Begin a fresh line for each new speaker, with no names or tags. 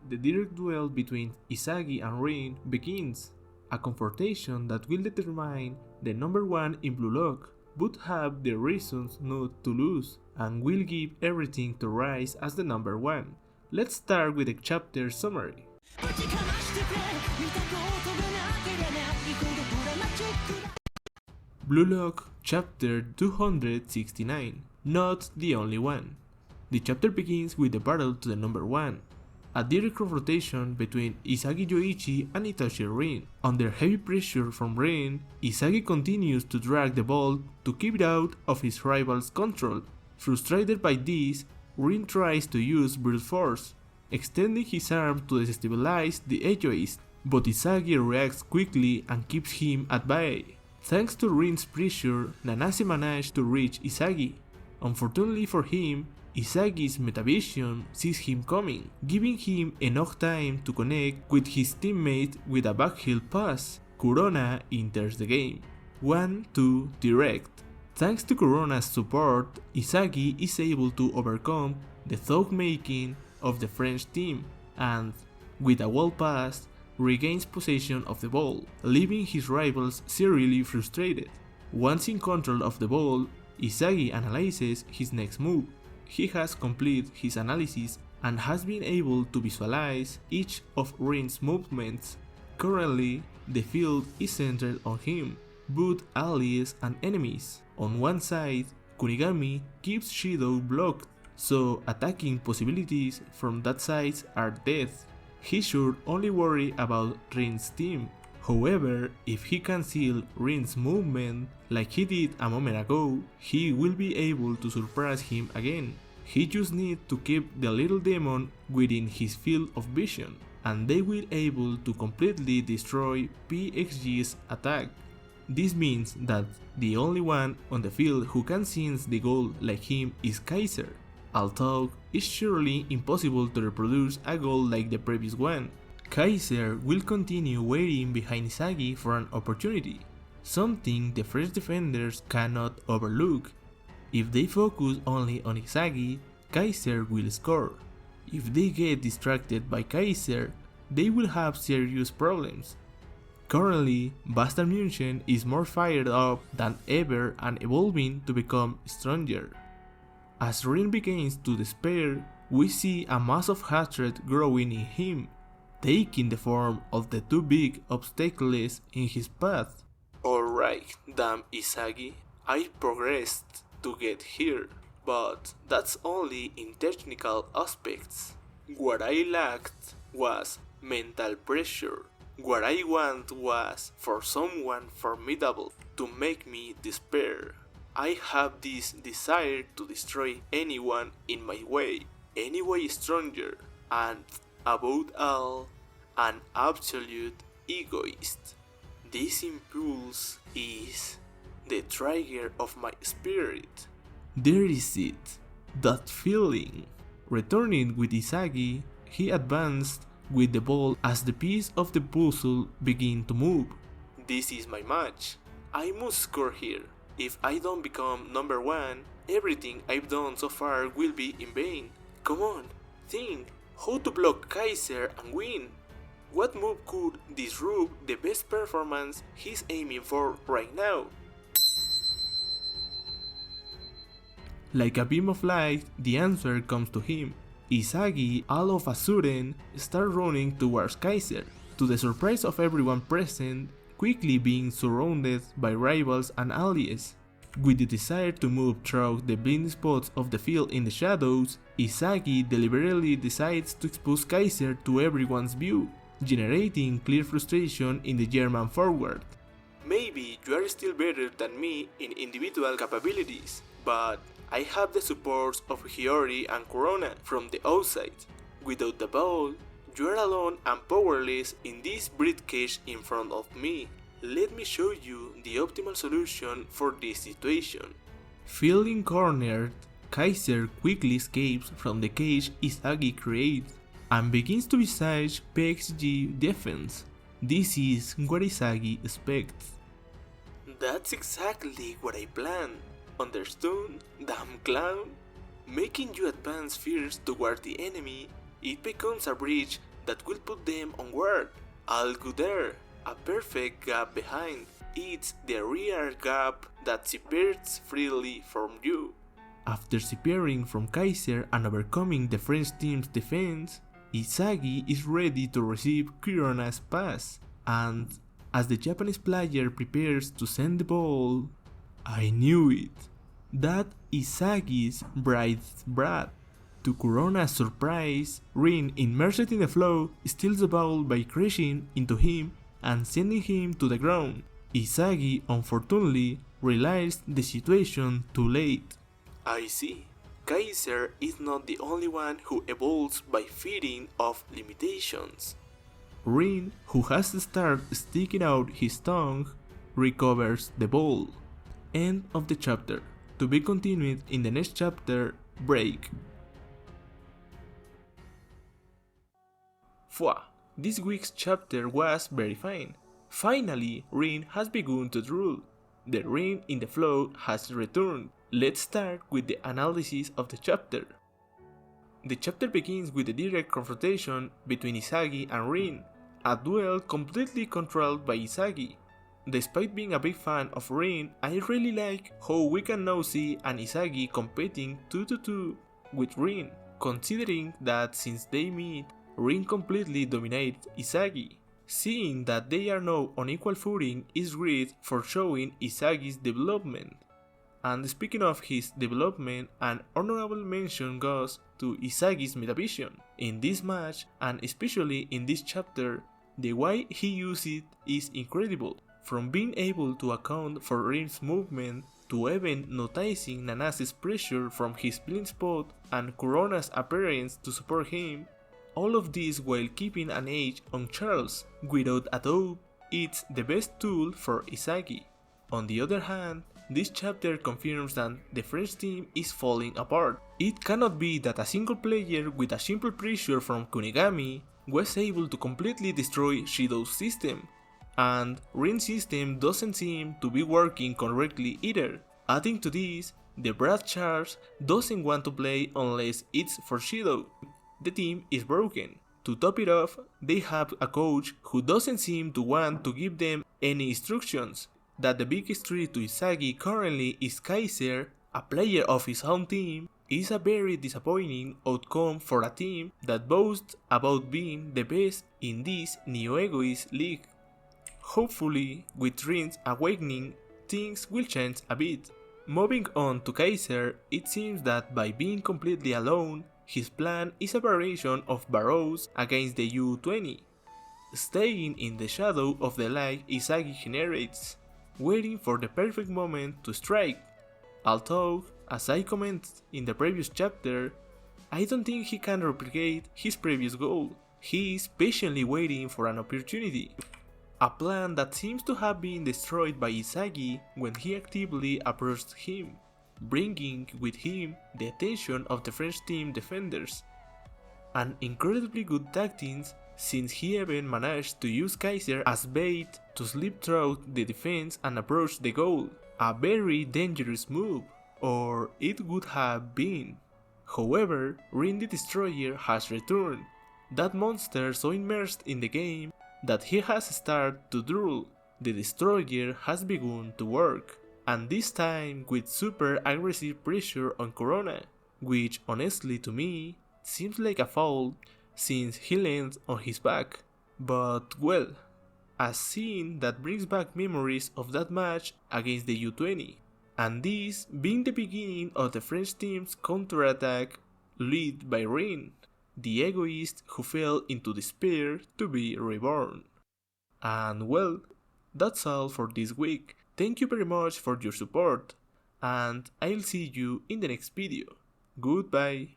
the direct duel between Isagi and Rin begins, a confrontation that will determine the number 1 in Blue Lock, but have the reasons not to lose, and will give everything to rise as the number 1. Let's start with the chapter summary. Blue Lock Chapter 269. Not the only one. The chapter begins with the battle to the number 1, a direct confrontation between Isagi Yoichi and Itachi Rin. Under heavy pressure from Rin, Isagi continues to drag the ball to keep it out of his rival's control. Frustrated by this, Rin tries to use brute force, extending his arm to destabilize the Egoist, but Isagi reacts quickly and keeps him at bay. Thanks to Rin's pressure, Nanase managed to reach Isagi. Unfortunately for him, Isagi's metavision sees him coming, giving him enough time to connect with his teammate with a backheel pass. Kurona enters the game. 1-2 direct. Thanks to Kurona's support, Isagi is able to overcome the thought making of the French team and, with a wall pass, regains possession of the ball, leaving his rivals severely frustrated. Once in control of the ball, Isagi analyzes his next move. He has completed his analysis and has been able to visualize each of Rin's movements. Currently, the field is centered on him, both allies and enemies. On one side, Kunigami keeps Shidou blocked, so attacking possibilities from that side are death. He should only worry about Rin's team. However, if he can seal Rin's movement like he did a moment ago, he will be able to surprise him again. He just needs to keep the little demon within his field of vision, and they will be able to completely destroy PXG's attack. This means that the only one on the field who can sense the goal like him is Kaiser, although it's surely impossible to reproduce a goal like the previous one. Kaiser will continue waiting behind Isagi for an opportunity, something the French defenders cannot overlook. If they focus only on Isagi, Kaiser will score. If they get distracted by Kaiser, they will have serious problems. Currently, Bastard München is more fired up than ever and evolving to become stronger. As Rin begins to despair, we see a massive hatred growing in him, taking the form of the two big obstacles in his path. Alright, damn Isagi, I progressed to get here, but that's only in technical aspects. What I lacked was mental pressure. What I want was for someone formidable to make me despair. I have this desire to destroy anyone in my way, any way stronger, and above all, an absolute egoist. This impulse is the trigger of my spirit. There is it, that feeling. Returning with Isagi, he advanced with the ball as the piece of the puzzle began to move. This is my match. I must score here. If I don't become number 1, everything I've done so far will be in vain. Come on, think how to block Kaiser and win. What move could disrupt the best performance he's aiming for right now? Like a beam of light, the answer comes to him. Isagi all of a sudden starts running towards Kaiser, to the surprise of everyone present, quickly being surrounded by rivals and allies. With the desire to move through the blind spots of the field in the shadows, Isagi deliberately decides to expose Kaiser to everyone's view, generating clear frustration in the German forward. Maybe you are still better than me in individual capabilities, but I have the supports of Hiyori and Corona from the outside. Without the ball, you are alone and powerless in this briefcase in front of me. Let me show you the optimal solution for this situation. Feeling cornered, Kaiser quickly escapes from the cage Isagi creates and begins to besiege PXG defense. This is what Isagi expects. That's exactly what I planned. Understood, damn clown? Making you advance first toward the enemy, it becomes a bridge that will put them onward. All good there, a perfect gap behind. It's the rear gap that separates freely from you. After separating from Kaiser and overcoming the French team's defense, Isagi is ready to receive Kurona's pass, and as the Japanese player prepares to send the ball, I knew it. That Isagi's bride's brat. To Kurona's surprise, Rin, immersed in the flow, steals the ball by crashing into him and sending him to the ground. Isagi unfortunately realized the situation too late. I see. Kaiser is not the only one who evolves by feeding off limitations. Rin, who has started sticking out his tongue, recovers the ball. End of the chapter. To be continued in the next chapter, break. Fwa, this week's chapter was very fine. Finally, Rin has begun to drool. The Rin in the flow has returned. Let's start with the analysis of the chapter. The chapter begins with a direct confrontation between Isagi and Rin, a duel completely controlled by Isagi. Despite being a big fan of Rin, I really like how we can now see an Isagi competing 2-2 with Rin, considering that since they meet, Rin completely dominates Isagi. Seeing that they are now on equal footing is great for showing Isagi's development. And speaking of his development, an honorable mention goes to Isagi's metavision. In this match, and especially in this chapter, the way he uses it is incredible. From being able to account for Rin's movement to even noticing Nanase's pressure from his blind spot and Kurona's appearance to support him, all of this while keeping an edge on Charles. Without a doubt, it's the best tool for Isagi. On the other hand, this chapter confirms that the French team is falling apart. It cannot be that a single player with a simple pressure from Kunigami was able to completely destroy Shidou's system, and Rin's system doesn't seem to be working correctly either. Adding to this, the Brad Charles doesn't want to play unless it's for Shidou. The team is broken. To top it off, they have a coach who doesn't seem to want to give them any instructions. That the biggest threat to Isagi currently is Kaiser, a player of his own team, is a very disappointing outcome for a team that boasts about being the best in this Neo-Egoist league. Hopefully, with Rin's awakening, things will change a bit. Moving on to Kaiser, it seems that by being completely alone, his plan is a variation of Barrow's against the U-20, staying in the shadow of the light Isagi generates, waiting for the perfect moment to strike. Although, as I commented in the previous chapter, I don't think he can replicate his previous goal. He is patiently waiting for an opportunity. A plan that seems to have been destroyed by Isagi when he actively approached him, bringing with him the attention of the French team defenders. An incredibly good tactics, since he even managed to use Kaiser as bait to slip through the defense and approach the goal. A very dangerous move, or it would have been. However, Rin the Destroyer has returned, that monster so immersed in the game that he has started to drool. The Destroyer has begun to work, and this time with super aggressive pressure on Kurona, which honestly to me seems like a foul since he lands on his back. But well, a scene that brings back memories of that match against the U-20, and this being the beginning of the French team's counterattack led by Rin, the egoist who fell into despair to be reborn. And well, that's all for this week. Thank you very much for your support, and I'll see you in the next video. Goodbye.